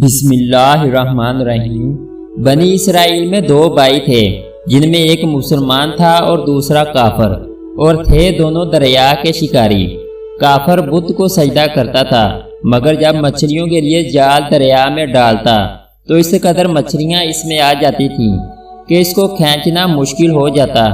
بسم اللہ الرحمن الرحیم۔ بنی اسرائیل میں دو بھائی تھے جن میں ایک مسلمان تھا اور دوسرا کافر، اور تھے دونوں دریا کے شکاری۔ کافر بت کو سجدہ کرتا تھا، مگر جب مچھلیوں کے لیے جال دریا میں ڈالتا تو اس قدر مچھلیاں اس میں آ جاتی تھیں کہ اس کو کھینچنا مشکل ہو جاتا،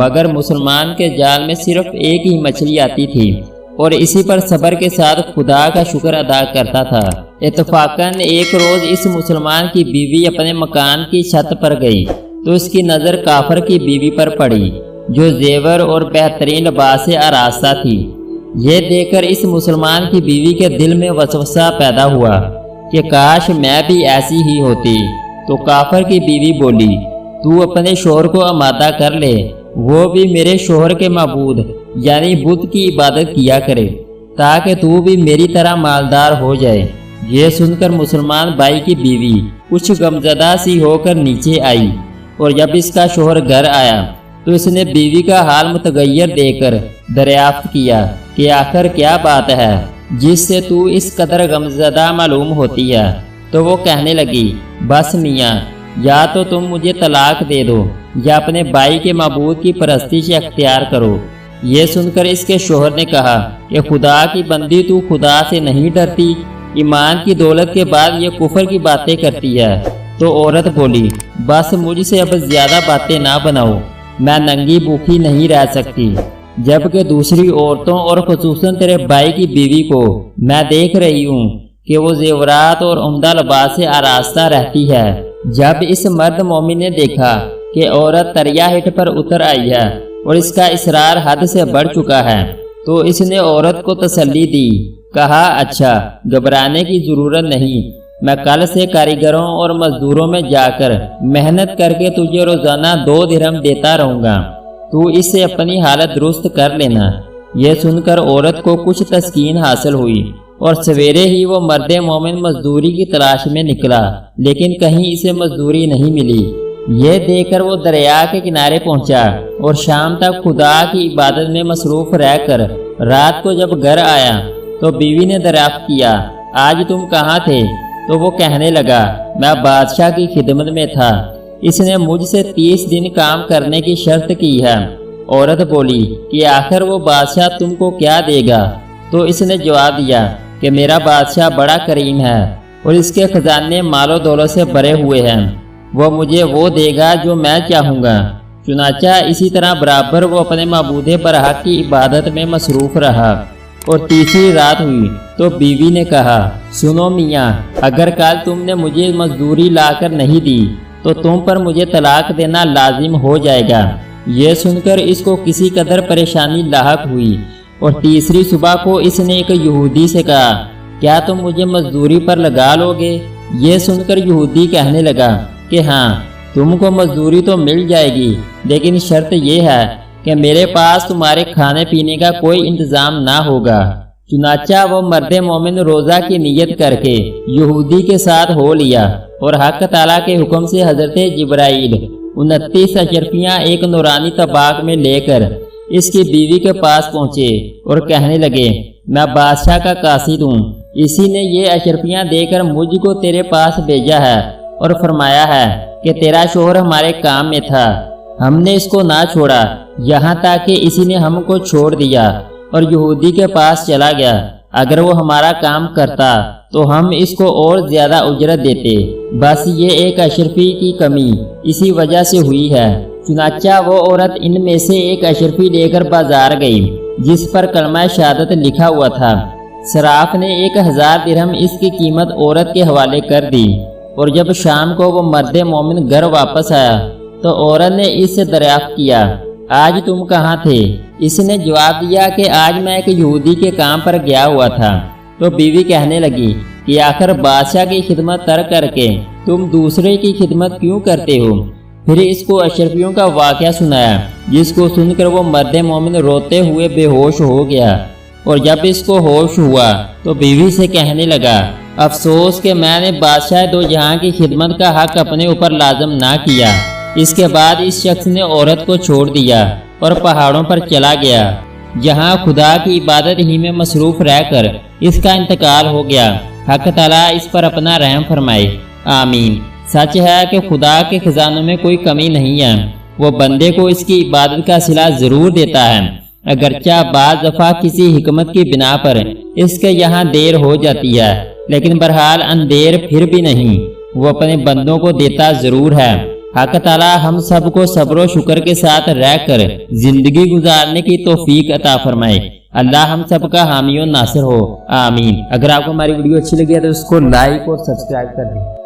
مگر مسلمان کے جال میں صرف ایک ہی مچھلی آتی تھی اور اسی پر صبر کے ساتھ خدا کا شکر ادا کرتا تھا۔ اتفاقاً ایک روز اس مسلمان کی بیوی اپنے مکان کی چھت پر گئی تو اس کی نظر کافر کی بیوی پر پڑی جو زیور اور بہترین لباس سے آراستہ تھی۔ یہ دیکھ کر اس مسلمان کی بیوی کے دل میں وسوسہ پیدا ہوا کہ کاش میں بھی ایسی ہی ہوتی۔ تو کافر کی بیوی بولی، تو اپنے شوہر کو آمادہ کر لے، وہ بھی میرے شوہر کے معبود یعنی بت کی عبادت کیا کرے تاکہ تو بھی میری طرح مالدار ہو جائے۔ یہ سن کر مسلمان بھائی کی بیوی کچھ غمزدہ سی ہو کر نیچے آئی، اور جب اس کا شوہر گھر آیا تو اس نے بیوی کا حال متغیر دیکھ کر دریافت کیا کہ آخر کیا بات ہے جس سے تو اس قدر غمزدہ معلوم ہوتی ہے۔ تو وہ کہنے لگی، بس میاں، یا تو تم مجھے طلاق دے دو یا اپنے بھائی کے معبود کی پرستش اختیار کرو۔ یہ سن کر اس کے شوہر نے کہا کہ خدا کی بندی، تو خدا سے نہیں ڈرتی؟ ایمان کی دولت کے بعد یہ کفر کی باتیں کرتی ہے۔ تو عورت بولی، بس مجھ سے اب زیادہ باتیں نہ بناؤ، میں ننگی بھوکی نہیں رہ سکتی، جبکہ دوسری عورتوں اور خصوصاً تیرے بھائی کی بیوی کو میں دیکھ رہی ہوں کہ وہ زیورات اور عمدہ لباس سے آراستہ رہتی ہے۔ جب اس مرد مومن نے دیکھا کہ عورت دریا ہٹ پر اتر آئی ہے اور اس کا اصرار حد سے بڑھ چکا ہے تو اس نے عورت کو تسلی دی، کہا، اچھا، گھبرانے کی ضرورت نہیں، میں کل سے کاریگروں اور مزدوروں میں جا کر محنت کر کے تجھے روزانہ 2 درہم دیتا رہوں گا، تو اس سے اپنی حالت درست کر لینا۔ یہ سن کر عورت کو کچھ تسکین حاصل ہوئی اور سویرے ہی وہ مرد مومن مزدوری کی تلاش میں نکلا، لیکن کہیں اسے مزدوری نہیں ملی۔ یہ دیکھ کر وہ دریا کے کنارے پہنچا اور شام تک خدا کی عبادت میں مصروف رہ کر رات کو جب گھر آیا تو بیوی نے دریافت کیا، آج تم کہاں تھے؟ تو وہ کہنے لگا، میں بادشاہ کی خدمت میں تھا، اس نے مجھ سے 30 دن کام کرنے کی شرط کی ہے۔ عورت بولی کہ آخر وہ بادشاہ تم کو کیا دے گا؟ تو اس نے جواب دیا کہ میرا بادشاہ بڑا کریم ہے اور اس کے خزانے مال و دولت سے بھرے ہوئے ہیں، وہ مجھے وہ دے گا جو میں چاہوں گا۔ چنانچہ اسی طرح برابر وہ اپنے معبود برحق کی عبادت میں مصروف رہا۔ اور تیسری رات ہوئی تو بیوی نے کہا، سنو میاں، اگر کل تم نے مجھے مزدوری لا کر نہیں دی تو تم پر مجھے طلاق دینا لازم ہو جائے گا۔ یہ سن کر اس کو کسی قدر پریشانی لاحق ہوئی، اور تیسری صبح کو اس نے ایک یہودی سے کہا، کیا تم مجھے مزدوری پر لگا لو گے؟ یہ سن کر یہودی کہنے لگا کہ ہاں، تم کو مزدوری تو مل جائے گی، لیکن شرط یہ ہے کہ میرے پاس تمہارے کھانے پینے کا کوئی انتظام نہ ہوگا۔ چنانچہ وہ مرد مومن روزہ کی نیت کر کے یہودی کے ساتھ ہو لیا، اور حق تعالیٰ کے حکم سے حضرت جبرائیل 29 اشرفیاں ایک نورانی طباق میں لے کر اس کی بیوی کے پاس پہنچے اور کہنے لگے، میں بادشاہ کا قاصد ہوں، اسی نے یہ اشرفیاں دے کر مجھ کو تیرے پاس بھیجا ہے اور فرمایا ہے کہ تیرا شوہر ہمارے کام میں تھا، ہم نے اس کو نہ چھوڑا یہاں تک کہ اسی نے ہم کو چھوڑ دیا اور یہودی کے پاس چلا گیا۔ اگر وہ ہمارا کام کرتا تو ہم اس کو اور زیادہ اجرت دیتے، بس یہ ایک اشرفی کی کمی اسی وجہ سے ہوئی ہے۔ چنانچہ وہ عورت ان میں سے ایک اشرفی لے کر بازار گئی جس پر کلمہ شہادت لکھا ہوا تھا۔ صراف نے 1000 درہم اس کی قیمت عورت کے حوالے کر دی، اور جب شام کو وہ مرد مومن گھر واپس آیا تو عورت نے اس سے دریافت کیا، آج تم کہاں تھے؟ اس نے جواب دیا کہ آج میں ایک یہودی کے کام پر گیا ہوا تھا۔ تو بیوی کہنے لگی کہ آخر بادشاہ کی خدمت ترک کر کے تم دوسرے کی خدمت کیوں کرتے ہو؟ پھر اس کو اشرفیوں کا واقعہ سنایا، جس کو سن کر وہ مرد مومن روتے ہوئے بے ہوش ہو گیا، اور جب اس کو ہوش ہوا تو بیوی سے کہنے لگا، افسوس کہ میں نے بادشاہ دو جہاں کی خدمت کا حق اپنے اوپر لازم نہ کیا۔ اس کے بعد اس شخص نے عورت کو چھوڑ دیا اور پہاڑوں پر چلا گیا، جہاں خدا کی عبادت ہی میں مصروف رہ کر اس کا انتقال ہو گیا۔ حق تعالیٰ اس پر اپنا رحم فرمائے، آمین۔ سچ ہے کہ خدا کے خزانوں میں کوئی کمی نہیں ہے، وہ بندے کو اس کی عبادت کا صلہ ضرور دیتا ہے، اگرچہ بعض دفعہ کسی حکمت کی بنا پر اس کے یہاں دیر ہو جاتی ہے، لیکن بہرحال اندیر پھر بھی نہیں، وہ اپنے بندوں کو دیتا ضرور ہے۔ حق تعالیٰ ہم سب کو صبر و شکر کے ساتھ رہ کر زندگی گزارنے کی توفیق عطا فرمائے۔ اللہ ہم سب کا حامی و ناصر ہو، آمین۔ اگر آپ کو ہماری ویڈیو اچھی لگی ہے تو اس کو لائک اور سبسکرائب کر دیں۔